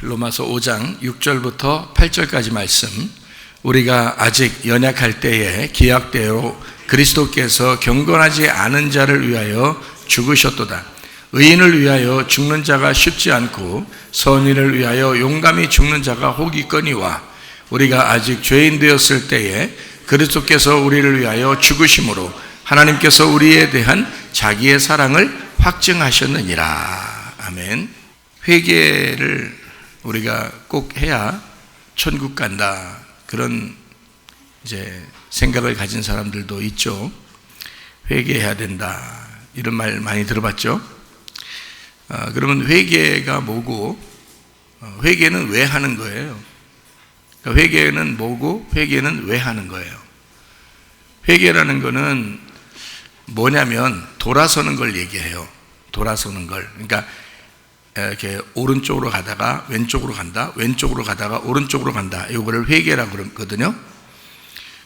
로마서 5장 6절부터 8절까지 말씀, 우리가 아직 연약할 때에 기약대로 그리스도께서 경건하지 않은 자를 위하여 죽으셨도다. 의인을 위하여 죽는 자가 쉽지 않고 선인을 위하여 용감히 죽는 자가 혹이거니와, 우리가 아직 죄인 되었을 때에 그리스도께서 우리를 위하여 죽으심으로 하나님께서 우리에 대한 자기의 사랑을 확증하셨느니라. 아멘. 회개를 우리가 꼭 해야 천국 간다, 그런 이제 생각을 가진 사람들도 있죠. 회개해야 된다, 이런 말 많이 들어봤죠. 그러면 회개가 뭐고, 회개는 왜 하는 거예요? 그러니까 회개는 뭐고, 회개는 왜 하는 거예요? 회개라는 거는 뭐냐면 돌아서는 걸 얘기해요. 돌아서는 걸. 그러니까 이렇게 오른쪽으로 가다가 왼쪽으로 간다, 왼쪽으로 가다가 오른쪽으로 간다, 이거를 회개라고 그러거든요.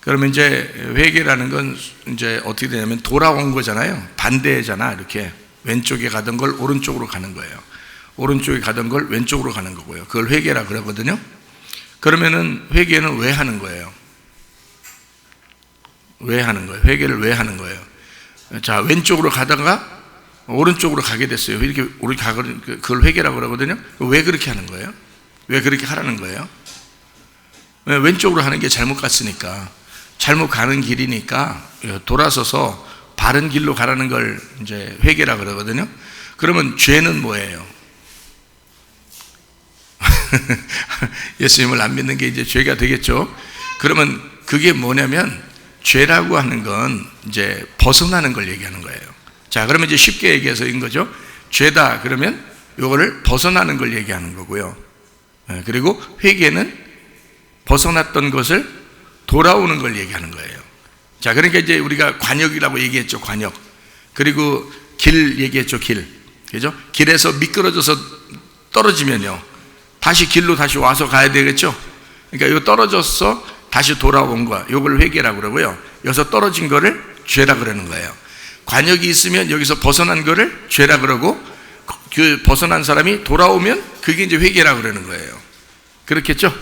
그러면 이제 회개라는 건 이제 어떻게 되냐면 돌아온 거잖아요. 반대잖아. 이렇게 왼쪽에 가던 걸 오른쪽으로 가는 거예요. 오른쪽에 가던 걸 왼쪽으로 가는 거고요. 그걸 회개라고 그러거든요. 그러면은 회개는 왜 하는 거예요? 왜 하는 거예요? 회개를 왜 하는 거예요? 자, 왼쪽으로 가다가 오른쪽으로 가게 됐어요. 이렇게 우리 그걸 회개라고 그러거든요. 왜 그렇게 하는 거예요? 왜 그렇게 하라는 거예요? 왼쪽으로 하는 게 잘못 갔으니까, 잘못 가는 길이니까 돌아서서 바른 길로 가라는 걸 이제 회개라고 그러거든요. 그러면 죄는 뭐예요? 예수님을 안 믿는 게 이제 죄가 되겠죠. 그러면 그게 뭐냐면, 죄라고 하는 건 이제 벗어나는 걸 얘기하는 거예요. 자, 그러면 이제 쉽게 얘기해서 인 거죠. 죄다 그러면 요거를 벗어나는 걸 얘기하는 거고요. 그리고 회개는 벗어났던 것을 돌아오는 걸 얘기하는 거예요. 자, 그러니까 이제 우리가 관역이라고 얘기했죠. 관역. 그리고 길 얘기했죠. 길. 그죠? 길에서 미끄러져서 떨어지면요, 다시 길로 다시 와서 가야 되겠죠. 그러니까 이거 떨어져서 다시 돌아온 거, 요걸 회개라고 그러고요. 여기서 떨어진 거를 죄라 그러는 거예요. 관역이 있으면 여기서 벗어난 거를 죄라 그러고, 그 벗어난 사람이 돌아오면 그게 이제 회개라 그러는 거예요. 그렇겠죠?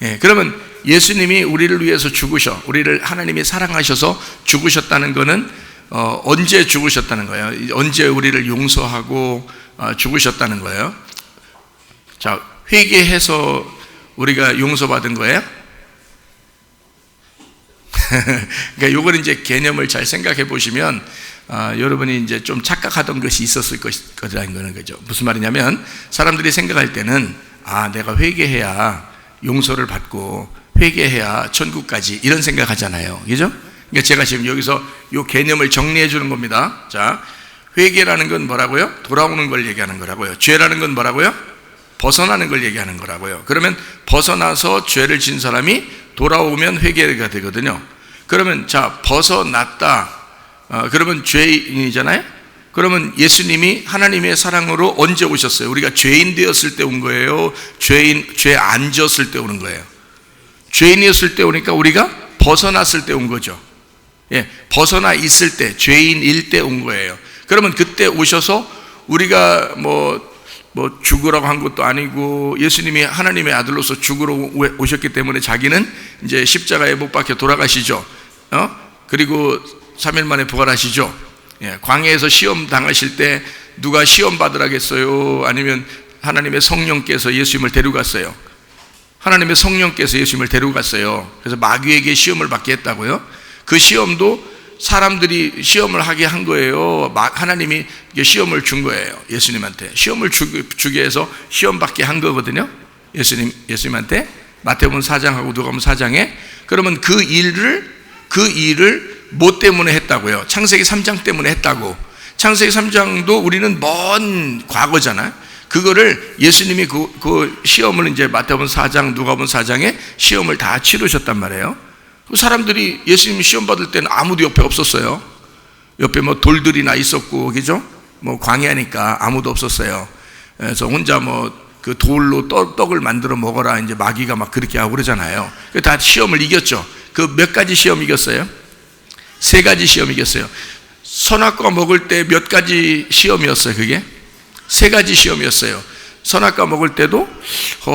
예, 그러면 예수님이 우리를 위해서 죽으셔, 우리를 하나님이 사랑하셔서 죽으셨다는 거는 언제 죽으셨다는 거예요? 언제 우리를 용서하고 죽으셨다는 거예요? 자, 회개해서 우리가 용서받은 거예요? 그러니까 요걸 이제 개념을 잘 생각해 보시면 여러분이 이제 좀 착각하던 것이 있었을 거라는 거죠. 무슨 말이냐면, 사람들이 생각할 때는 내가 회개해야 용서를 받고 회개해야 천국까지, 이런 생각하잖아요. 그죠? 그러니까 제가 지금 여기서 요 개념을 정리해 주는 겁니다. 자, 회개라는 건 뭐라고요? 돌아오는 걸 얘기하는 거라고요. 죄라는 건 뭐라고요? 벗어나는 걸 얘기하는 거라고요. 그러면 벗어나서 죄를 진 사람이 돌아오면 회개가 되거든요. 그러면 자, 벗어났다, 그러면 죄인이잖아요. 그러면 예수님이 하나님의 사랑으로 언제 오셨어요? 우리가 죄인 되었을 때 온 거예요? 죄 안 졌을 때 오는 거예요? 죄인이었을 때 오니까 우리가 벗어났을 때 온 거죠. 예, 벗어나 있을 때, 죄인일 때 온 거예요. 그러면 그때 오셔서 우리가 뭐 죽으라고 한 것도 아니고, 예수님이 하나님의 아들로서 죽으러 오셨기 때문에 자기는 이제 십자가에 못 박혀 돌아가시죠. 그리고 3일 만에 부활하시죠. 예, 광야에서 시험 당하실 때 누가 시험 받으라겠어요? 아니면 하나님의 성령께서 예수님을 데려갔어요. 하나님의 성령께서 예수님을 데려갔어요. 그래서 마귀에게 시험을 받게 했다고요. 그 시험도 사람들이 시험을 하게 한 거예요. 하나님이 시험을 준 거예요. 예수님한테 시험을 주게 해서 시험 받게 한 거거든요. 예수님한테 마태복음 4장하고 누가복음 4장에. 그러면 그 일을 뭐 때문에 했다고요? 창세기 3장 때문에 했다고. 창세기 3장도 우리는 먼 과거잖아요. 그거를 예수님이 그 시험을 이제 마태복음 4장, 누가복음 4장에 시험을 다 치르셨단 말이에요. 사람들이 예수님 시험 받을 때는 아무도 옆에 없었어요. 옆에 뭐 돌들이나 있었고, 그죠? 뭐 광야니까 아무도 없었어요. 그래서 혼자 그 돌로 떡을 만들어 먹어라, 이제 마귀가 막 그렇게 하고 그러잖아요. 다 시험을 이겼죠. 그 몇 가지 시험 이겼어요? 3가지 시험 이겼어요. 선악과 먹을 때 몇 가지 시험이었어요? 그게 3가지 시험이었어요. 선악과 먹을 때도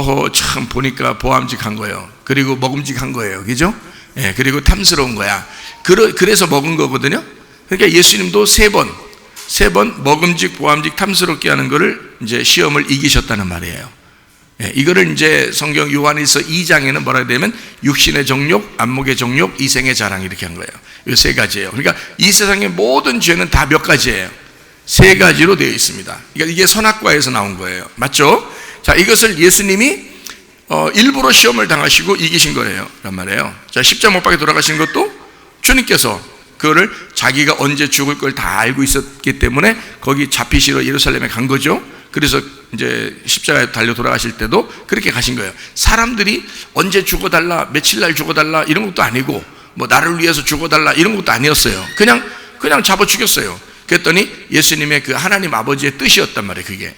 허허 참 보니까 보암직한 거예요. 그리고 먹음직한 거예요. 그죠? 예, 그리고 탐스러운 거야. 그래서 먹은 거거든요. 그러니까 예수님도 세 번 먹음직, 보암직, 탐스럽게 하는 거를 이제 시험을 이기셨다는 말이에요. 예, 이거를 이제 성경 요한일서 2장에는 뭐라 되냐면 육신의 정욕, 안목의 정욕, 이생의 자랑 이렇게 한 거예요. 이 세 가지예요. 그러니까 이 세상의 모든 죄는 다 몇 가지예요? 세 가지로 되어 있습니다. 그러니까 이게 선악과에서 나온 거예요. 맞죠? 자, 이것을 예수님이 일부러 시험을 당하시고 이기신 거예요. 그런 말이에요. 자, 십자가 못 박에 돌아가신 것도 주님께서 그거를 자기가 언제 죽을 걸 다 알고 있었기 때문에 거기 잡히시러 예루살렘에 간 거죠. 그래서 이제 십자가에 달려 돌아가실 때도 그렇게 가신 거예요. 사람들이 언제 죽어달라, 며칠 날 죽어달라 이런 것도 아니고 뭐 나를 위해서 죽어달라 이런 것도 아니었어요. 그냥 잡아 죽였어요. 그랬더니 예수님의 그 하나님 아버지의 뜻이었단 말이에요. 그게.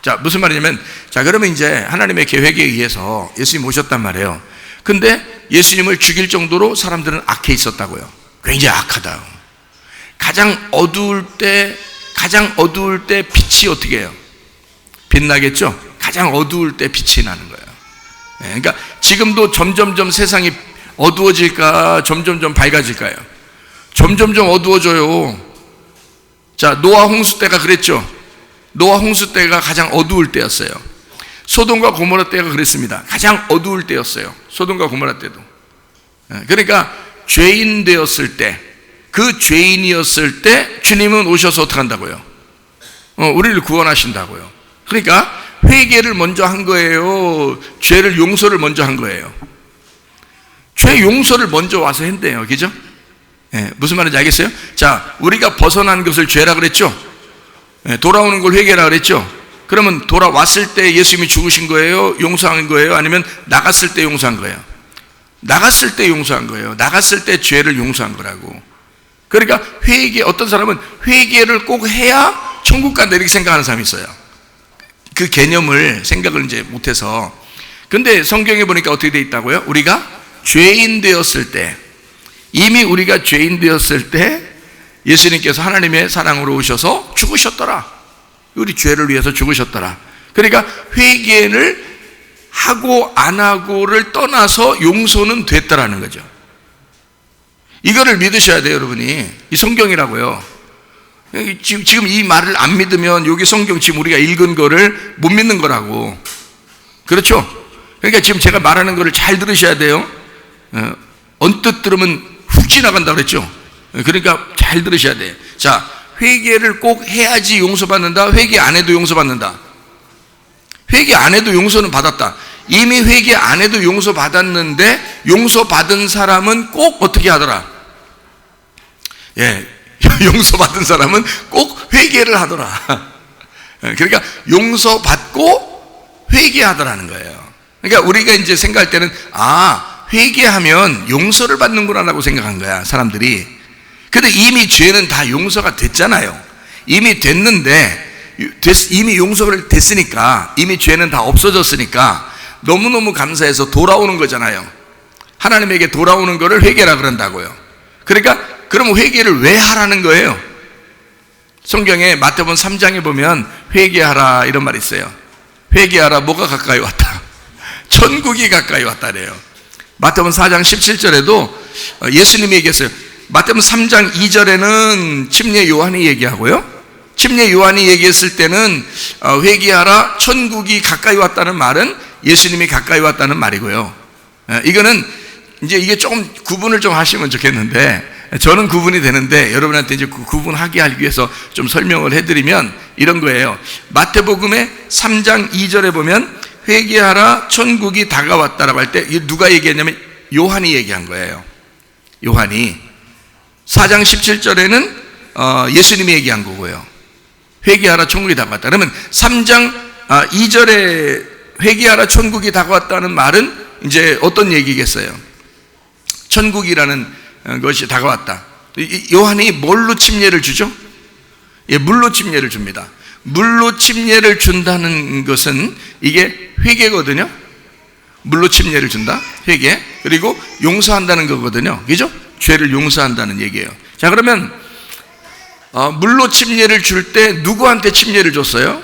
자, 무슨 말이냐면, 자, 그러면 이제 하나님의 계획에 의해서 예수님 오셨단 말이에요. 근데 예수님을 죽일 정도로 사람들은 악해 있었다고요. 굉장히 악하다. 가장 어두울 때 빛이 어떻게 해요? 빛나겠죠? 가장 어두울 때 빛이 나는 거예요. 네, 그러니까 지금도 점점점 세상이 어두워질까, 점점점 밝아질까요? 점점점 어두워져요. 자, 노아 홍수 때가 그랬죠? 노아 홍수 때가 가장 어두울 때였어요. 소돔과 고모라 때가 그랬습니다. 가장 어두울 때였어요. 소돔과 고모라 때도. 그러니까 죄인 되었을 때, 그 죄인이었을 때 주님은 오셔서 어떻게 한다고요? 우리를 구원하신다고요. 그러니까 회개를 먼저 한 거예요? 죄를 용서를 먼저 한 거예요? 죄 용서를 먼저 와서 했대요. 그죠? 예, 무슨 말인지 알겠어요? 자, 우리가 벗어난 것을 죄라 그랬죠? 예, 돌아오는 걸 회개라 그랬죠? 그러면 돌아왔을 때 예수님이 죽으신 거예요? 용서한 거예요? 아니면 나갔을 때 용서한 거예요? 나갔을 때 용서한 거예요. 나갔을 때 죄를 용서한 거라고. 그러니까 어떤 사람은 회개를 꼭 해야 천국 간다 이렇게 생각하는 사람이 있어요. 그 개념을 생각을 이제 못해서. 근데 성경에 보니까 어떻게 돼 있다고요? 우리가 죄인 되었을 때, 이미 우리가 죄인 되었을 때 예수님께서 하나님의 사랑으로 오셔서 죽으셨더라. 우리 죄를 위해서 죽으셨더라. 그러니까 회개를 하고 안 하고를 떠나서 용서는 됐다라는 거죠. 이거를 믿으셔야 돼요, 여러분이. 이 성경이라고요. 지금 이 말을 안 믿으면 여기 성경 지금 우리가 읽은 거를 못 믿는 거라고. 그렇죠? 그러니까 지금 제가 말하는 거를 잘 들으셔야 돼요. 언뜻 들으면 훅 지나간다 그랬죠? 그러니까 잘 들으셔야 돼요. 자, 회개를 꼭 해야지 용서받는다? 회개 안 해도 용서받는다? 회개 안 해도 용서는 받았다. 이미 회개 안 해도 용서받았는데 용서받은 사람은 꼭 어떻게 하더라? 예, 용서받은 사람은 꼭 회개를 하더라. 그러니까 용서받고 회개하더라는 거예요. 그러니까 우리가 이제 생각할 때는 회개하면 용서를 받는구나라고 생각한 거야, 사람들이. 근데 이미 죄는 다 용서가 됐잖아요. 이미 됐는데, 이미 용서를 됐으니까, 이미 죄는 다 없어졌으니까 너무너무 감사해서 돌아오는 거잖아요. 하나님에게 돌아오는 거를 회개라 그런다고요. 그러니까 그럼 회개를 왜 하라는 거예요? 성경에 마태복음 3장에 보면 회개하라 이런 말이 있어요. 회개하라, 뭐가 가까이 왔다? 천국이 가까이 왔다래요. 마태복음 4장 17절에도 예수님이 얘기했어요. 마태복음 3장 2절에는 침례 요한이 얘기하고요, 침례 요한이 얘기했을 때는 회개하라, 천국이 가까이 왔다는 말은 예수님이 가까이 왔다는 말이고요. 이거는 이제 이게 조금 구분을 좀 하시면 좋겠는데, 저는 구분이 되는데 여러분한테 이제 구분하게 하기 위해서 좀 설명을 해드리면 이런 거예요. 마태복음의 3장 2절에 보면 회개하라, 천국이 다가왔다라고 할 때 누가 얘기했냐면 요한이 얘기한 거예요. 요한이. 4장 17절에는 예수님이 얘기한 거고요. 회개하라, 천국이 다가왔다. 그러면 3장 2절에 회개하라, 천국이 다가왔다는 말은 이제 어떤 얘기겠어요? 천국이라는 것이 다가왔다. 요한이 뭘로 침례를 주죠? 예, 물로 침례를 줍니다. 물로 침례를 준다는 것은 이게 회개거든요. 물로 침례를 준다, 회개. 그리고 용서한다는 거거든요. 그죠? 죄를 용서한다는 얘기예요. 자, 그러면 물로 침례를 줄 때 누구한테 침례를 줬어요?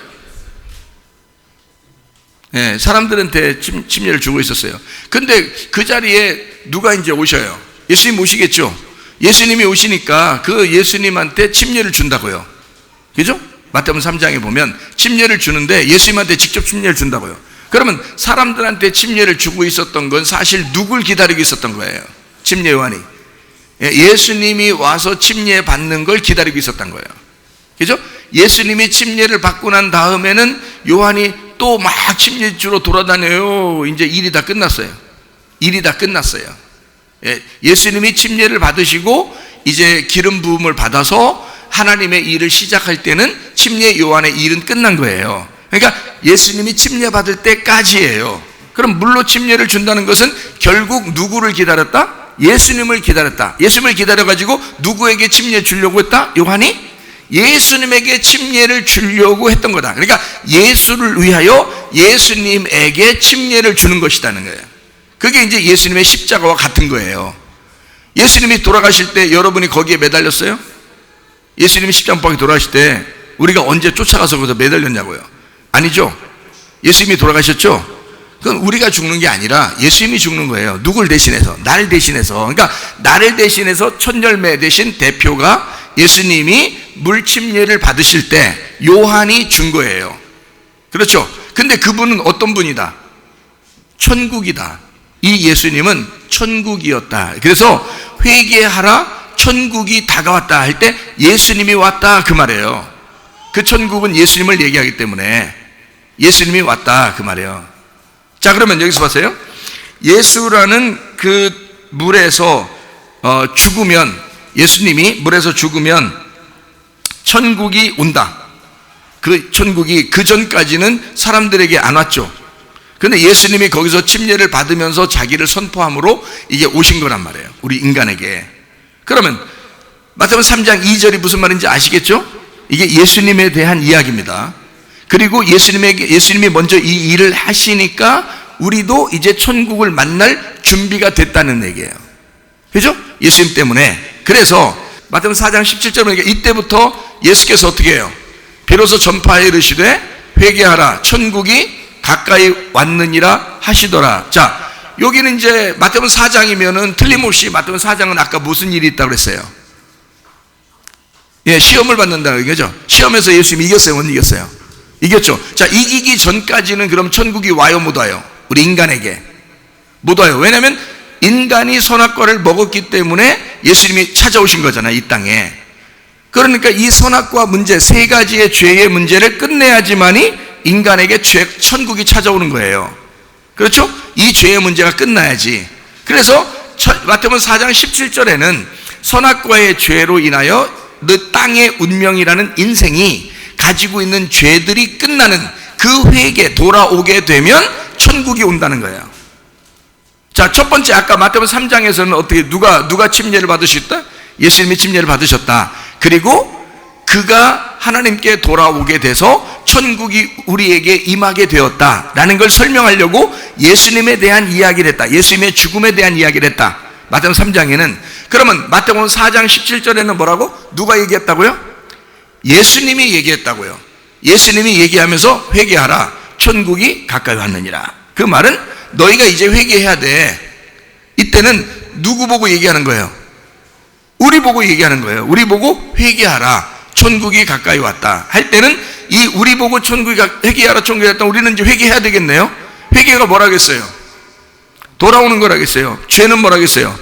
예, 사람들한테 침례를 주고 있었어요. 근데 그 자리에 누가 이제 오셔요? 예수님 오시겠죠? 예수님이 오시니까 그 예수님한테 침례를 준다고요. 그죠? 마태복음 3장에 보면 침례를 주는데 예수님한테 직접 침례를 준다고요. 그러면 사람들한테 침례를 주고 있었던 건 사실 누굴 기다리고 있었던 거예요? 침례 요한이. 예수님이 와서 침례 받는 걸 기다리고 있었던 거예요. 그죠? 예수님이 침례를 받고 난 다음에는 요한이 또 막 침례 주러 돌아다녀요. 이제 일이 다 끝났어요. 일이 다 끝났어요. 예수님이 침례를 받으시고 이제 기름 부음을 받아서 하나님의 일을 시작할 때는 침례 요한의 일은 끝난 거예요. 그러니까 예수님이 침례 받을 때까지예요. 그럼 물로 침례를 준다는 것은 결국 누구를 기다렸다? 예수님을 기다렸다. 예수님을 기다려가지고 누구에게 침례 주려고 했다? 요한이 예수님에게 침례를 주려고 했던 거다. 그러니까 예수를 위하여 예수님에게 침례를 주는 것이라는 거예요. 그게 이제 예수님의 십자가와 같은 거예요. 예수님이 돌아가실 때 여러분이 거기에 매달렸어요? 예수님이 십자가 못 박혀 돌아가실 때 우리가 언제 쫓아가서 거기서 매달렸냐고요? 아니죠. 예수님이 돌아가셨죠? 그건 우리가 죽는 게 아니라 예수님이 죽는 거예요. 누굴 대신해서? 나를 대신해서. 그러니까 나를 대신해서 첫 열매 대신 대표가 예수님이 물침례를 받으실 때 요한이 준 거예요. 그렇죠? 근데 그분은 어떤 분이다? 천국이다. 이 예수님은 천국이었다. 그래서 회개하라, 천국이 다가왔다 할 때 예수님이 왔다 그 말이에요. 그 천국은 예수님을 얘기하기 때문에 예수님이 왔다 그 말이에요. 자, 그러면 여기서 보세요. 예수라는 그 물에서 죽으면, 예수님이 물에서 죽으면 천국이 온다. 그 천국이 그 전까지는 사람들에게 안 왔죠. 그런데 예수님이 거기서 침례를 받으면서 자기를 선포함으로 이게 오신 거란 말이에요. 우리 인간에게. 그러면 마태복음 3장 2절이 무슨 말인지 아시겠죠? 이게 예수님에 대한 이야기입니다. 그리고 예수님이 먼저 이 일을 하시니까 우리도 이제 천국을 만날 준비가 됐다는 얘기예요. 그죠? 예수님 때문에. 그래서 마태복음 4장 17절에 보니까 이때부터 예수께서 어떻게 해요? 비로소 전파하여 이르시되 회개하라, 천국이 가까이 왔느니라 하시더라. 자, 여기는 이제 마태복음 4장이면은 틀림없이 마태복음 4장은 아까 무슨 일이 있다고 그랬어요? 예, 시험을 받는다는 거죠. 시험에서 예수님이 이겼어요, 못 이겼어요? 이겼죠. 자, 이기기 전까지는 그럼 천국이 와요, 못 와요? 우리 인간에게 못 와요. 왜냐하면 인간이 선악과를 먹었기 때문에 예수님이 찾아오신 거잖아요, 이 땅에. 그러니까 이 선악과 문제, 세 가지의 죄의 문제를 끝내야지만이 인간에게 천국이 찾아오는 거예요. 그렇죠? 이 죄의 문제가 끝나야지. 그래서 마태복음 4장 17절에는 선악과의 죄로 인하여 너 땅의 운명이라는 인생이 가지고 있는 죄들이 끝나는 그 회개, 돌아오게 되면 천국이 온다는 거예요. 자, 첫 번째 아까 마태복음 3장에서는 어떻게 누가 침례를 받으셨다? 예수님이 침례를 받으셨다. 그리고 그가 하나님께 돌아오게 돼서 천국이 우리에게 임하게 되었다라는 걸 설명하려고 예수님에 대한 이야기를 했다. 예수님의 죽음에 대한 이야기를 했다. 마태복음 3장에는. 그러면 마태복음 4장 17절에는 뭐라고? 누가 얘기했다고요? 예수님이 얘기했다고요. 예수님이 얘기하면서 회개하라, 천국이 가까이 왔느니라. 그 말은 너희가 이제 회개해야 돼. 이때는 누구 보고 얘기하는 거예요? 우리 보고 얘기하는 거예요. 우리 보고 회개하라, 천국이 가까이 왔다 할 때는 이 우리 보고 회개하라, 천국이 왔다, 우리는 이제 회개해야 되겠네요. 회개가 뭐라겠어요? 돌아오는 거라겠어요. 죄는 뭐라겠어요?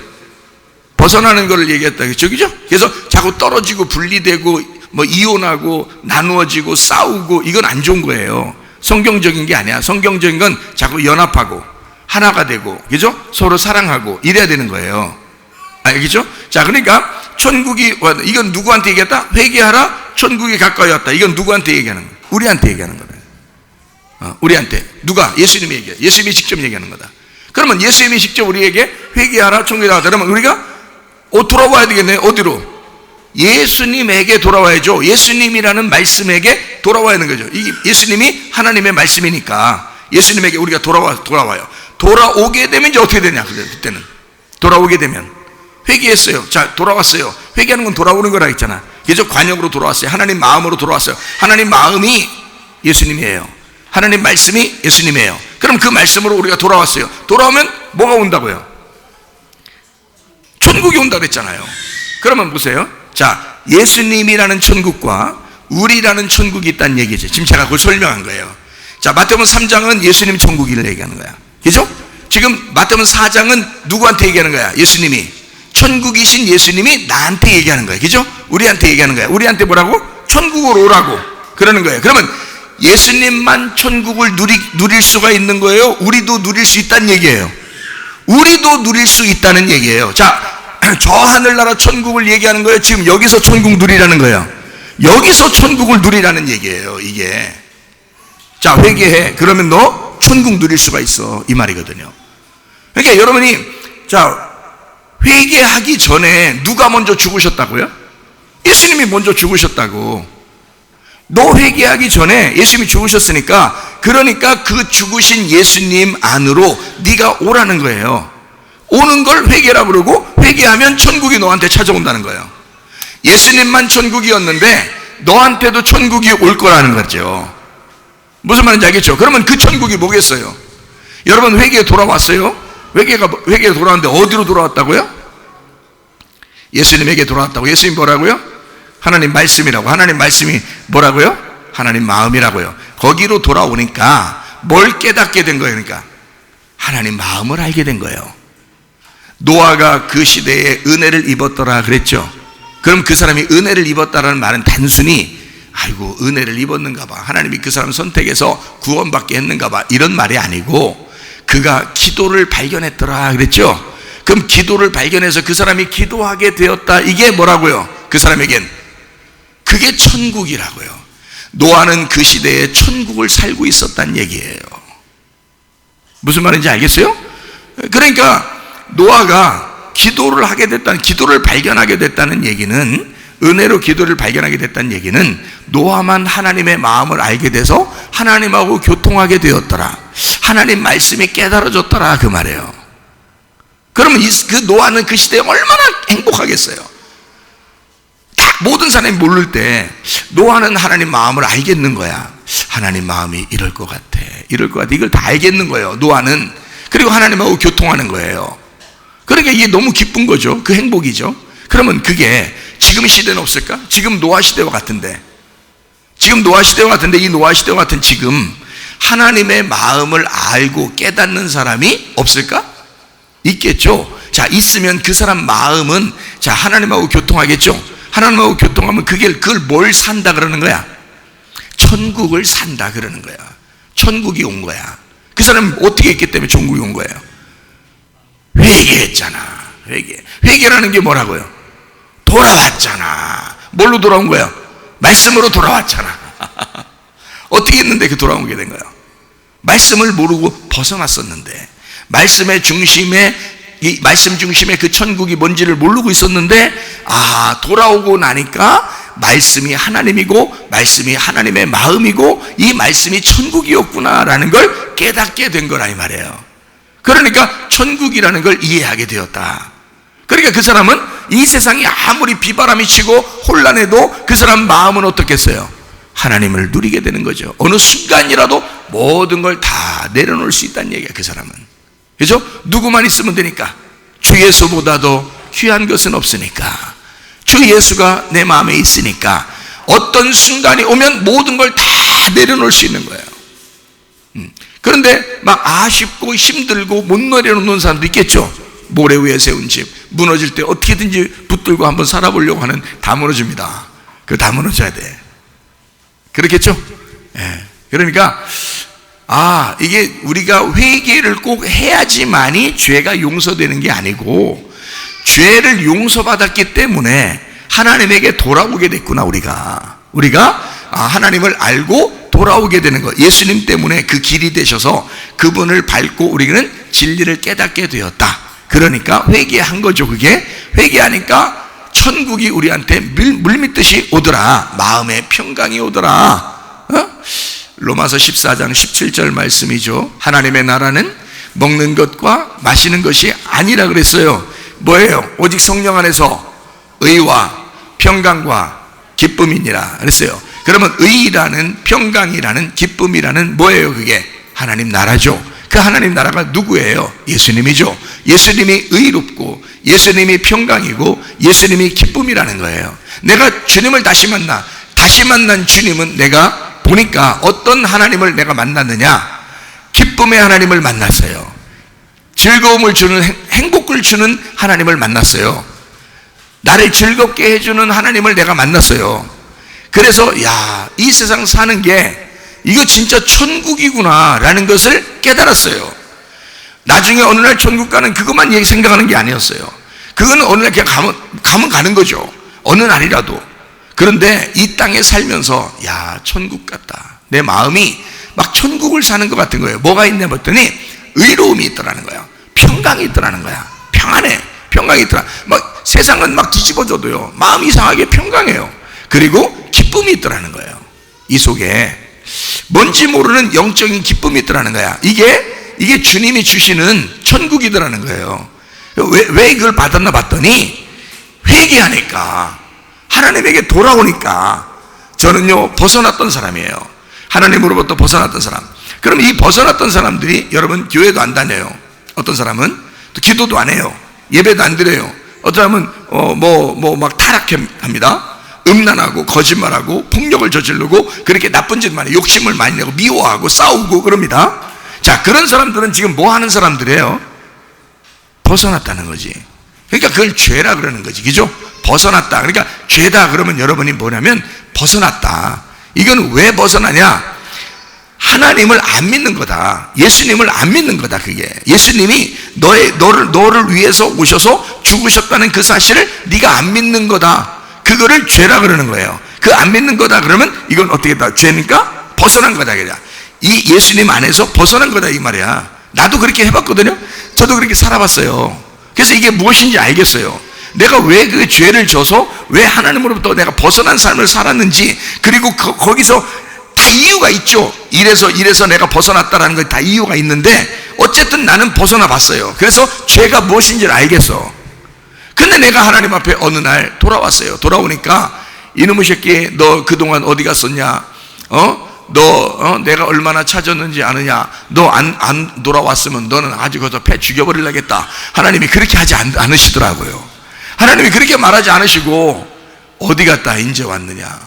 벗어나는 거를 얘기했다겠죠. 그죠? 그래서 자꾸 떨어지고 분리되고 뭐 이혼하고 나누어지고 싸우고 이건 안 좋은 거예요. 성경적인 게 아니야. 성경적인 건 자꾸 연합하고 하나가 되고, 그죠? 서로 사랑하고 이래야 되는 거예요. 알겠죠? 자, 그러니까 천국이 왔다. 이건 누구한테 얘기했다? 회개하라, 천국이 가까이 왔다. 이건 누구한테 얘기하는 거야? 우리한테 얘기하는 거다. 우리한테. 누가? 예수님이 얘기해. 예수님이 직접 얘기하는 거다. 그러면 예수님이 직접 우리에게 회개하라, 천국이 나왔다. 그러면 우리가 돌아와야 되겠네요. 어디로? 예수님에게 돌아와야죠. 예수님이라는 말씀에게 돌아와야 하는 거죠. 이 예수님이 하나님의 말씀이니까 예수님에게 우리가 돌아와요. 돌아오게 되면 이제 어떻게 되냐? 그때는 돌아오게 되면 회개했어요. 자, 돌아왔어요. 회개하는 건 돌아오는 거라 했잖아. 그래서 관역으로 돌아왔어요. 하나님 마음으로 돌아왔어요. 하나님 마음이 예수님이에요. 하나님 말씀이 예수님이에요. 그럼 그 말씀으로 우리가 돌아왔어요. 돌아오면 뭐가 온다고요? 천국이 온다고 그랬잖아요. 그러면 보세요. 자, 예수님이라는 천국과 우리라는 천국이 있다는 얘기죠. 지금 제가 그걸 설명한 거예요. 자, 마태복음 3장은 예수님 천국을 얘기하는 거야. 그죠? 지금 마태복음 4장은 누구한테 얘기하는 거야? 예수님이. 천국이신 예수님이 나한테 얘기하는 거야. 그죠? 우리한테 얘기하는 거야. 우리한테 뭐라고? 천국으로 오라고 그러는 거예요. 그러면 예수님만 천국을 누릴 수가 있는 거예요? 우리도 누릴 수 있다는 얘기예요. 우리도 누릴 수 있다는 얘기예요. 자, 저 하늘나라 천국을 얘기하는 거예요? 지금 여기서 천국 누리라는 거예요? 여기서 천국을 누리라는 얘기예요, 이게. 자, 회개해. 그러면 너 천국 누릴 수가 있어. 이 말이거든요. 그러니까 여러분이, 자, 회개하기 전에 누가 먼저 죽으셨다고요? 예수님이 먼저 죽으셨다고. 너 회개하기 전에 예수님이 죽으셨으니까, 그러니까 그 죽으신 예수님 안으로 네가 오라는 거예요. 오는 걸 회개라고 그러고, 회개하면 천국이 너한테 찾아온다는 거예요. 예수님만 천국이었는데 너한테도 천국이 올 거라는 거죠. 무슨 말인지 알겠죠? 그러면 그 천국이 뭐겠어요? 여러분 회개에 돌아왔어요? 회개에 돌아왔는데 어디로 돌아왔다고요? 예수님에게 돌아왔다고. 예수님 뭐라고요? 하나님 말씀이라고. 하나님 말씀이 뭐라고요? 하나님 마음이라고요. 거기로 돌아오니까 뭘 깨닫게 된 거예요? 그러니까 하나님 마음을 알게 된 거예요. 노아가 그 시대에 은혜를 입었더라 그랬죠. 그럼 그 사람이 은혜를 입었다라는 말은 단순히 아이고 은혜를 입었는가 봐, 하나님이 그 사람 선택해서 구원받게 했는가 봐, 이런 말이 아니고 그가 기도를 발견했더라 그랬죠. 그럼 기도를 발견해서 그 사람이 기도하게 되었다, 이게 뭐라고요? 그 사람에겐 그게 천국이라고요. 노아는 그 시대에 천국을 살고 있었다는 얘기예요. 무슨 말인지 알겠어요? 그러니까 노아가 기도를 하게 됐다는, 기도를 발견하게 됐다는 얘기는, 은혜로 기도를 발견하게 됐다는 얘기는 노아만 하나님의 마음을 알게 돼서 하나님하고 교통하게 되었더라, 하나님 말씀이 깨달아졌더라, 그 말이에요. 그러면 그 노아는 그 시대에 얼마나 행복하겠어요. 다 모든 사람이 모를 때 노아는 하나님 마음을 알겠는 거야. 하나님 마음이 이럴 것 같아, 이럴 것 같아, 이걸 다 알겠는 거예요, 노아는. 그리고 하나님하고 교통하는 거예요. 그러니까 이게 너무 기쁜 거죠. 그 행복이죠. 그러면 그게 지금 시대는 없을까? 지금 노아 시대와 같은데, 지금 노아 시대와 같은데, 이 노아 시대와 같은 지금 하나님의 마음을 알고 깨닫는 사람이 없을까? 있겠죠. 자, 있으면 그 사람 마음은, 자, 하나님하고 교통하겠죠. 하나님하고 교통하면 그걸 뭘 산다 그러는 거야? 천국을 산다 그러는 거야. 천국이 온 거야. 그 사람은 어떻게 했기 때문에 천국이 온 거예요? 회개했잖아. 회개라는 게 뭐라고요? 돌아왔잖아. 뭘로 돌아온 거예요? 말씀으로 돌아왔잖아. 어떻게 했는데 그 돌아오게 된 거예요? 말씀을 모르고 벗어났었는데, 말씀의 중심에, 이 말씀 중심에 그 천국이 뭔지를 모르고 있었는데, 아, 돌아오고 나니까 말씀이 하나님이고 말씀이 하나님의 마음이고 이 말씀이 천국이었구나라는 걸 깨닫게 된 거라, 이 말이에요. 그러니까 천국이라는 걸 이해하게 되었다. 그러니까 그 사람은 이 세상이 아무리 비바람이 치고 혼란해도 그 사람 마음은 어떻겠어요? 하나님을 누리게 되는 거죠. 어느 순간이라도 모든 걸 다 내려놓을 수 있다는 얘기야, 그 사람은. 그죠? 누구만 있으면 되니까. 주 예수보다도 귀한 것은 없으니까. 주 예수가 내 마음에 있으니까 어떤 순간이 오면 모든 걸 다 내려놓을 수 있는 거예요. 그런데 막 아쉽고 힘들고 못 내려놓는 사람도 있겠죠. 모래 위에 세운 집 무너질 때 어떻게든지 붙들고 한번 살아보려고 하는, 다 무너집니다. 그거 다 무너져야 돼. 그렇겠죠? 예. 그러니까 이게 우리가 회개를 꼭 해야지만이 죄가 용서되는 게 아니고, 죄를 용서받았기 때문에 하나님에게 돌아오게 됐구나. 우리가 하나님을 알고 돌아오게 되는 것, 예수님 때문에 그 길이 되셔서 그분을 밟고 우리는 진리를 깨닫게 되었다. 그러니까 회개한 거죠. 그게 회개하니까 천국이 우리한테 물밀듯이 오더라. 마음의 평강이 오더라. 로마서 14장 17절 말씀이죠. 하나님의 나라는 먹는 것과 마시는 것이 아니라 그랬어요. 뭐예요? 오직 성령 안에서 의와 평강과 기쁨이니라 그랬어요. 그러면 의라는, 평강이라는, 기쁨이라는 뭐예요? 그게 하나님 나라죠. 그 하나님 나라가 누구예요? 예수님이죠. 예수님이 의롭고 예수님이 평강이고 예수님이 기쁨이라는 거예요. 내가 주님을 다시 만난 주님은 내가 보니까 어떤 하나님을 내가 만났느냐? 기쁨의 하나님을 만났어요. 즐거움을 주는, 행복을 주는 하나님을 만났어요. 나를 즐겁게 해주는 하나님을 내가 만났어요. 그래서 이 세상 사는 게 이거 진짜 천국이구나 라는 것을 깨달았어요. 나중에 어느 날 천국 가는 그것만 생각하는 게 아니었어요. 그거는 어느 날 그냥 가면 가는 거죠. 어느 날이라도. 그런데 이 땅에 살면서 천국 같다. 내 마음이 막 천국을 사는 것 같은 거예요. 뭐가 있냐 봤더니 의로움이 있더라는 거야. 평강이 있더라는 거야. 평안해. 평강이 있더라. 막 세상은 막 뒤집어져도요, 마음이 이상하게 평강해요. 그리고 기쁨이 있더라는 거예요. 이 속에 뭔지 모르는 영적인 기쁨이 있더라는 거야. 이게 주님이 주시는 천국이더라는 거예요. 왜 이걸 받았나 봤더니 회개하니까, 하나님에게 돌아오니까. 저는요 벗어났던 사람이에요. 하나님으로부터 벗어났던 사람. 그럼 이 벗어났던 사람들이, 여러분, 교회도 안 다녀요. 어떤 사람은 또 기도도 안 해요. 예배도 안 드려요. 어떤 사람은 막 타락합니다. 음란하고 거짓말하고 폭력을 저지르고 그렇게 나쁜 짓만 해요. 욕심을 많이 내고 미워하고 싸우고 그럽니다. 자, 그런 사람들은 지금 뭐 하는 사람들이에요? 벗어났다는 거지. 그러니까 그걸 죄라 그러는 거지. 그죠? 벗어났다. 그러니까 죄다 그러면 여러분이 뭐냐면 벗어났다. 이건 왜 벗어나냐? 하나님을 안 믿는 거다. 예수님을 안 믿는 거다. 그게 예수님이 너를 위해서 오셔서 죽으셨다는 그 사실을 네가 안 믿는 거다. 그거를 죄라 그러는 거예요. 그 안 믿는 거다 그러면 이건 어떻게 다 죄니까 벗어난 거다. 그냥 이 예수님 안에서 벗어난 거다 이 말이야. 나도 그렇게 해봤거든요. 저도 그렇게 살아봤어요. 그래서 이게 무엇인지 알겠어요. 내가 왜 그 죄를 져서 왜 하나님으로부터 내가 벗어난 삶을 살았는지, 그리고 거기서 다 이유가 있죠. 이래서 내가 벗어났다라는 거 다 이유가 있는데 어쨌든 나는 벗어나 봤어요. 그래서 죄가 무엇인지를 알겠어. 근데 내가 하나님 앞에 어느 날 돌아왔어요. 돌아오니까 이놈의 새끼, 너 그동안 어디 갔었냐? 내가 얼마나 찾았는지 아느냐? 너 안 돌아왔으면 너는 아주 거기서 패 죽여버리려겠다. 하나님이 그렇게 하지 않으시더라고요. 하나님이 그렇게 말하지 않으시고 어디 갔다 이제 왔느냐?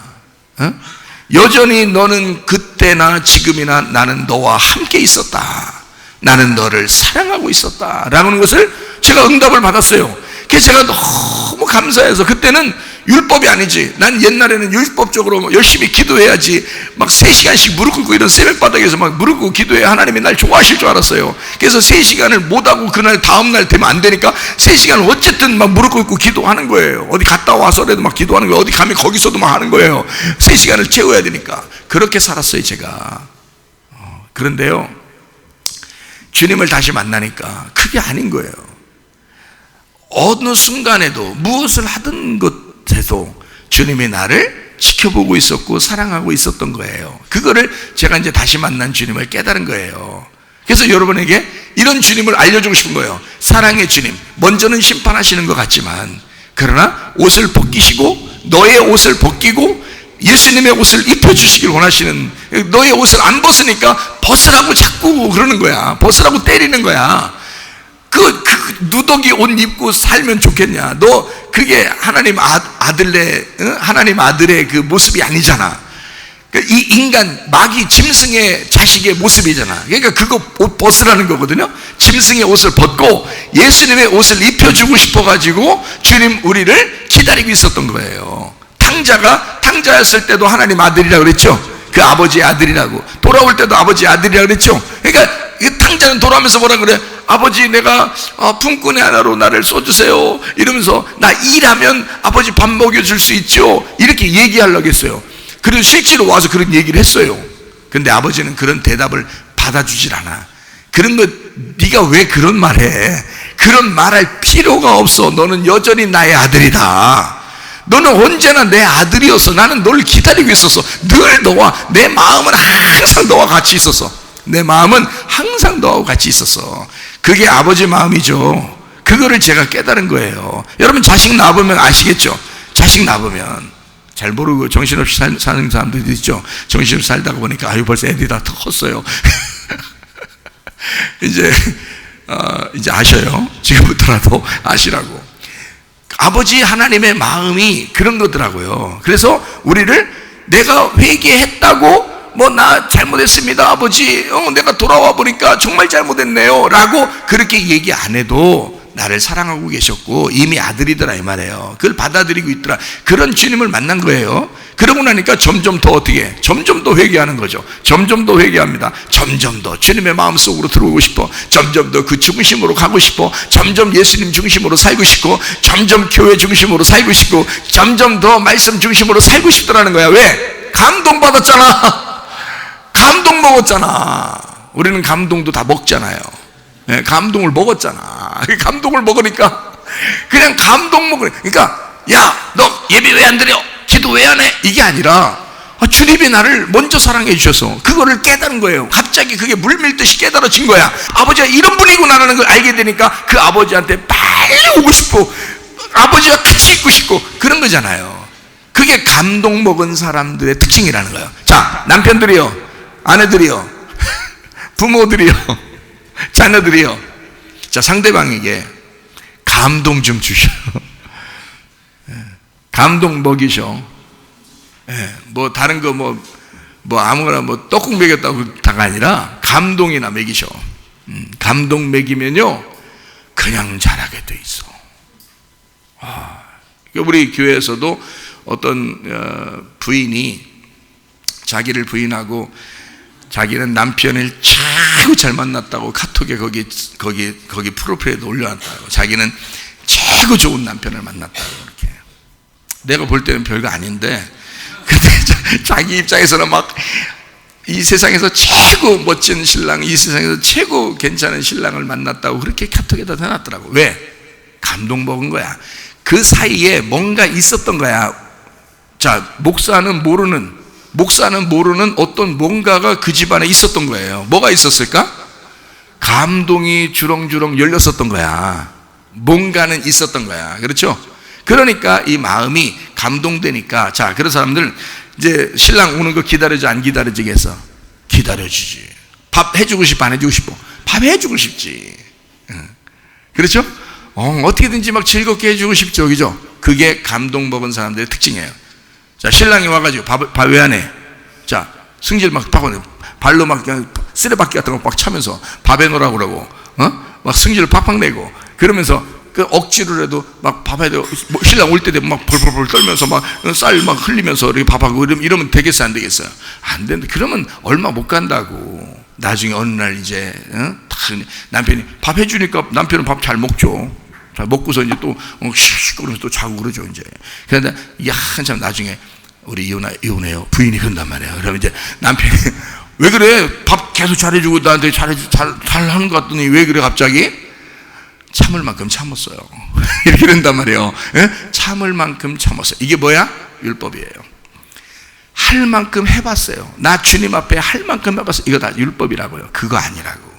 여전히 너는 그때나 지금이나 나는 너와 함께 있었다. 나는 너를 사랑하고 있었다 라는 것을 제가 응답을 받았어요. 그래서 제가 너무 감사해서, 그때는 율법이 아니지, 난 옛날에는 율법적으로 열심히 기도해야지 막 3시간씩 무릎 꿇고 이런 새벽바닥에서 막 무릎 꿇고 기도해야 하나님이 날 좋아하실 줄 알았어요. 그래서 3시간을 못하고 그날 다음날 되면 안 되니까 3시간을 어쨌든 막 무릎 꿇고 기도하는 거예요. 어디 갔다 와서라도 막 기도하는 거예요. 어디 가면 거기서도 막 하는 거예요. 3시간을 채워야 되니까. 그렇게 살았어요 제가. 그런데요, 주님을 다시 만나니까 그게 아닌 거예요. 어느 순간에도 무엇을 하던 것에도 주님이 나를 지켜보고 있었고 사랑하고 있었던 거예요. 그거를 제가 이제 다시 만난 주님을 깨달은 거예요. 그래서 여러분에게 이런 주님을 알려주고 싶은 거예요. 사랑의 주님, 먼저는 심판하시는 것 같지만 그러나 옷을 벗기시고 너의 옷을 벗기고 예수님의 옷을 입혀주시길 원하시는, 너의 옷을 안 벗으니까 벗으라고 자꾸 그러는 거야. 벗으라고 때리는 거야. 그 누더기 옷 입고 살면 좋겠냐? 너 그게 하나님 하나님 아들의 그 모습이 아니잖아. 이 인간 마귀 짐승의 자식의 모습이잖아. 그러니까 그거 옷 벗으라는 거거든요. 짐승의 옷을 벗고 예수님의 옷을 입혀주고 싶어가지고 주님 우리를 기다리고 있었던 거예요. 탕자였을 때도 하나님 아들이라고 그랬죠. 그 아버지의 아들이라고. 돌아올 때도 아버지의 아들이라고 그랬죠. 그러니까 이 탕자는 돌아오면서 뭐라 그래? 아버지, 내가 품꾼의 하나로 나를 써주세요 이러면서, 나 일하면 아버지 밥 먹여줄 수 있죠, 이렇게 얘기하려고 했어요. 그래서 실제로 와서 그런 얘기를 했어요. 근데 아버지는 그런 대답을 받아주질 않아. 그런 거 네가 왜 그런 말 해? 그런 말할 필요가 없어. 너는 여전히 나의 아들이다. 너는 언제나 내 아들이었어. 나는 널 기다리고 있었어. 늘 너와, 내 마음은 항상 너와 같이 있었어. 내 마음은 항상 너와 같이 있었어. 그게 아버지 마음이죠. 그거를 제가 깨달은 거예요. 여러분 자식 낳아보면 아시겠죠? 자식 낳아보면 잘 모르고 정신없이 사는 사람들도 있죠. 정신없이 살다가 보니까 아유 벌써 애들이 다 컸어요. 이제 아셔요. 지금부터라도 아시라고. 아버지 하나님의 마음이 그런 거더라고요. 그래서 우리를 내가 회개했다고 나 잘못했습니다 아버지, 내가 돌아와 보니까 정말 잘못했네요 라고 그렇게 얘기 안 해도 나를 사랑하고 계셨고 이미 아들이더라 이 말이에요. 그걸 받아들이고 있더라. 그런 주님을 만난 거예요. 그러고 나니까 점점 더 어떻게 점점 더 회개하는 거죠. 점점 더 회개합니다. 점점 더 주님의 마음속으로 들어오고 싶어. 점점 더 그 중심으로 가고 싶어. 점점 예수님 중심으로 살고 싶고, 점점 교회 중심으로 살고 싶고, 점점 더 말씀 중심으로 살고 싶더라는 거야. 왜? 감동받았잖아. 감동 먹었잖아. 우리는 감동도 다 먹잖아요. 네, 감동을 먹었잖아. 감동을 먹으니까 그냥 감동 먹으니까 야, 너 예배 왜 안 드려? 기도 왜 안 해? 이게 아니라 주님이 나를 먼저 사랑해 주셔서 그거를 깨달은 거예요. 갑자기 그게 물밀듯이 깨달아진 거야. 아버지가 이런 분이구나라는 걸 알게 되니까 그 아버지한테 빨리 오고 싶고 아버지와 같이 있고 싶고 그런 거잖아요. 그게 감동 먹은 사람들의 특징이라는 거예요. 자, 남편들이요, 아내들이요, 부모들이요, 자녀들이요, 자, 상대방에게 감동 좀 주셔. 감동 먹이셔. 뭐 다른 거 뭐 아무거나 뭐 떡국 먹였다고 다가 아니라 감동이나 먹이셔. 감동 먹이면요 그냥 잘하게 돼 있어. 우리 교회에서도 어떤 부인이 자기를 부인하고 자기는 남편을 최고 잘 만났다고 카톡에 거기 프로필에도 올려놨다고. 자기는 최고 좋은 남편을 만났다고. 이렇게 내가 볼 때는 별거 아닌데 근데 자기 입장에서는 막 이 세상에서 최고 멋진 신랑, 이 세상에서 최고 괜찮은 신랑을 만났다고 그렇게 카톡에다 해놨더라고. 왜? 감동 먹은 거야. 그 사이에 뭔가 있었던 거야. 자, 목사는 모르는 어떤 뭔가가 그 집안에 있었던 거예요. 뭐가 있었을까? 감동이 주렁주렁 열렸었던 거야. 뭔가는 있었던 거야. 그렇죠? 그러니까 이 마음이 감동되니까, 자, 그런 사람들 이제 신랑 오는 거 기다려줘, 안 기다려지겠어? 기다려주지. 밥 해주고 싶어, 안 해주고 싶어? 밥 해주고 싶지. 그렇죠? 어떻게든지 막 즐겁게 해주고 싶죠. 그죠? 그게 감동 먹은 사람들의 특징이에요. 자, 신랑이 와가지고 밥 왜 안 해? 자, 승질 막 박아내. 발로 막 그냥 쓰레받기 같은 거 막 차면서 밥 해놓으라고 그러고, 막 승질을 팍팍 내고, 그러면서 그 억지로라도 막 밥해야 되고, 신랑 올 때 되면 막 벌벌벌 떨면서 막 쌀 막 흘리면서 이렇게 밥하고 이러면 되겠어, 안 되겠어요? 안 된다. 그러면 얼마 못 간다고. 나중에 어느 날 이제, 남편이 밥 해주니까 남편은 밥 잘 먹죠. 잘 먹고서 이제 또 시끄러면서 또 자고 그러죠, 이제. 그런데 이게 한참 나중에 우리 이혼해요. 부인이 그런단 말이에요. 그러면 이제 남편이 왜 그래? 밥 계속 잘해주고 나한테 잘하는 것 같더니 왜 그래 갑자기? 참을 만큼 참았어요. 이렇게 된단 말이에요. 참을 만큼 참았어요. 이게 뭐야? 율법이에요. 할 만큼 해봤어요. 나 주님 앞에 할 만큼 해봤어요. 이거 다 율법이라고요. 그거 아니라고.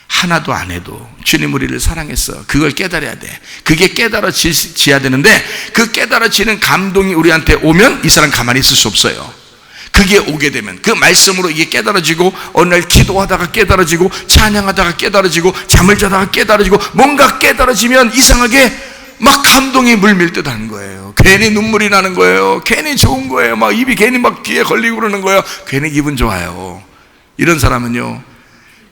하나도 안 해도 주님 우리를 사랑했어. 그걸 깨달아야 돼. 그게 깨달아져야 되는데 그 깨달아지는 감동이 우리한테 오면 이 사람 가만히 있을 수 없어요. 그게 오게 되면 그 말씀으로 이게 깨달아지고 어느 날 기도하다가 깨달아지고 찬양하다가 깨달아지고 잠을 자다가 깨달아지고 뭔가 깨달아지면 이상하게 막 감동이 물밀 듯 하는 거예요. 괜히 눈물이 나는 거예요. 괜히 좋은 거예요. 막 입이 괜히 막 귀에 걸리고 그러는 거예요. 괜히 기분 좋아요. 이런 사람은요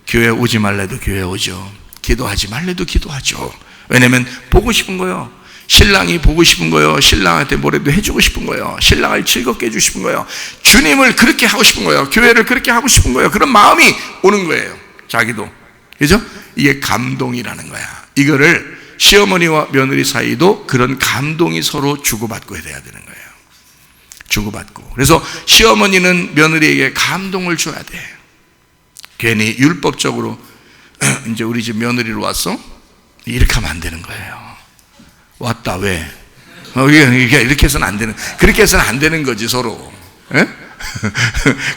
교회 오지 말래도 교회 오죠. 기도하지 말래도 기도하죠. 왜냐면 보고 싶은 거예요. 신랑이 보고 싶은 거예요. 신랑한테 뭐라도 해주고 싶은 거예요. 신랑을 즐겁게 해주고 싶은 거예요. 주님을 그렇게 하고 싶은 거예요. 교회를 그렇게 하고 싶은 거예요. 그런 마음이 오는 거예요. 자기도. 그죠? 이게 감동이라는 거야. 이거를 시어머니와 며느리 사이도 그런 감동이 서로 주고받고 해야 되는 거예요. 주고받고. 그래서 시어머니는 며느리에게 감동을 줘야 돼. 괜히 율법적으로 이제 우리 집 며느리로 왔어? 이렇게 하면 안 되는 거예요. 왔다 왜? 이게 이렇게 해서는 안 되는, 그렇게 해서는 안 되는 거지 서로.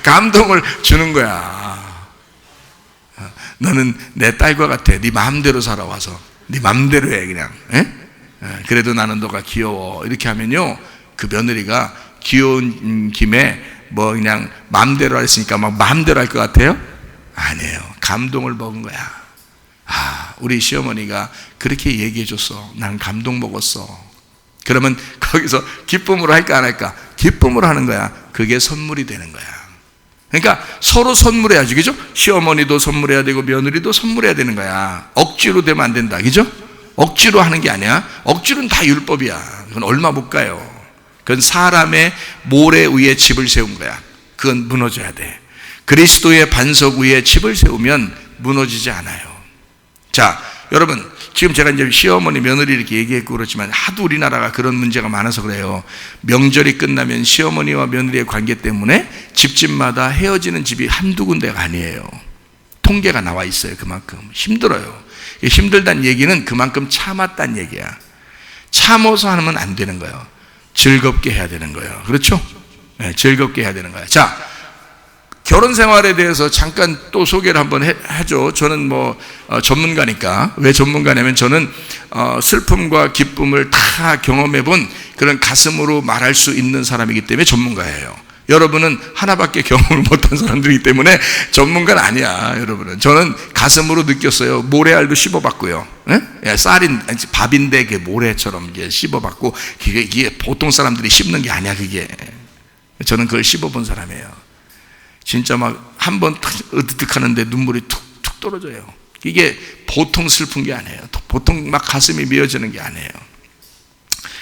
감동을 주는 거야. 너는 내 딸과 같아. 네 마음대로 살아와서 네 마음대로 해 그냥. 그래도 나는 너가 귀여워. 이렇게 하면요 그 며느리가 귀여운 김에 뭐 그냥 마음대로 했으니까 막 마음대로 할 것 같아요? 아니에요. 감동을 먹은 거야. 우리 시어머니가 그렇게 얘기해 줬어. 난 감동 먹었어. 그러면 거기서 기쁨으로 할까 안 할까? 기쁨으로 하는 거야. 그게 선물이 되는 거야. 그러니까 서로 선물해야지, 그죠? 시어머니도 선물해야 되고 며느리도 선물해야 되는 거야. 억지로 되면 안 된다, 그죠? 억지로 하는 게 아니야. 억지로는 다 율법이야. 그건 얼마 못 가요. 그건 사람의 모래 위에 집을 세운 거야. 그건 무너져야 돼. 그리스도의 반석 위에 집을 세우면 무너지지 않아요. 자, 여러분, 지금 제가 이제 시어머니, 며느리 이렇게 얘기했고 그렇지만 하도 우리나라가 그런 문제가 많아서 그래요. 명절이 끝나면 시어머니와 며느리의 관계 때문에 집집마다 헤어지는 집이 한두 군데가 아니에요. 통계가 나와 있어요. 그만큼 힘들어요. 힘들다는 얘기는 그만큼 참았다는 얘기야. 참아서 하면 안 되는 거예요. 즐겁게 해야 되는 거예요. 그렇죠? 네, 즐겁게 해야 되는 거야. 자, 결혼 생활에 대해서 잠깐 또 소개를 한번 하죠. 저는 전문가니까. 왜 전문가냐면 저는 슬픔과 기쁨을 다 경험해 본 그런 가슴으로 말할 수 있는 사람이기 때문에 전문가예요. 여러분은 하나밖에 경험을 못한 사람들이기 때문에 전문가는 아니야. 여러분은. 저는 가슴으로 느꼈어요. 모래알도 씹어봤고요. 밥인데 그게 모래처럼 이게 씹어봤고, 이게 보통 사람들이 씹는 게 아니야. 그게. 저는 그걸 씹어본 사람이에요. 진짜 막 한 번 으득득 하는데 눈물이 툭툭 떨어져요. 이게 보통 슬픈 게 아니에요. 보통 막 가슴이 미어지는 게 아니에요.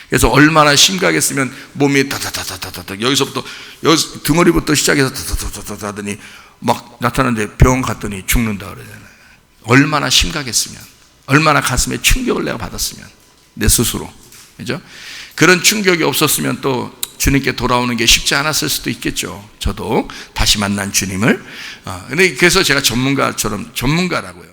그래서 얼마나 심각했으면 몸이 다다다다다다 여기서부터 여기 등허리부터 시작해서 다다다다다 하더니 막 나타나는데 병원 갔더니 죽는다 그러잖아요. 얼마나 심각했으면, 얼마나 가슴에 충격을 내가 받았으면, 내 스스로, 그죠? 그런 충격이 없었으면 또 주님께 돌아오는 게 쉽지 않았을 수도 있겠죠. 저도 다시 만난 주님을. 그래서 제가 전문가라고요.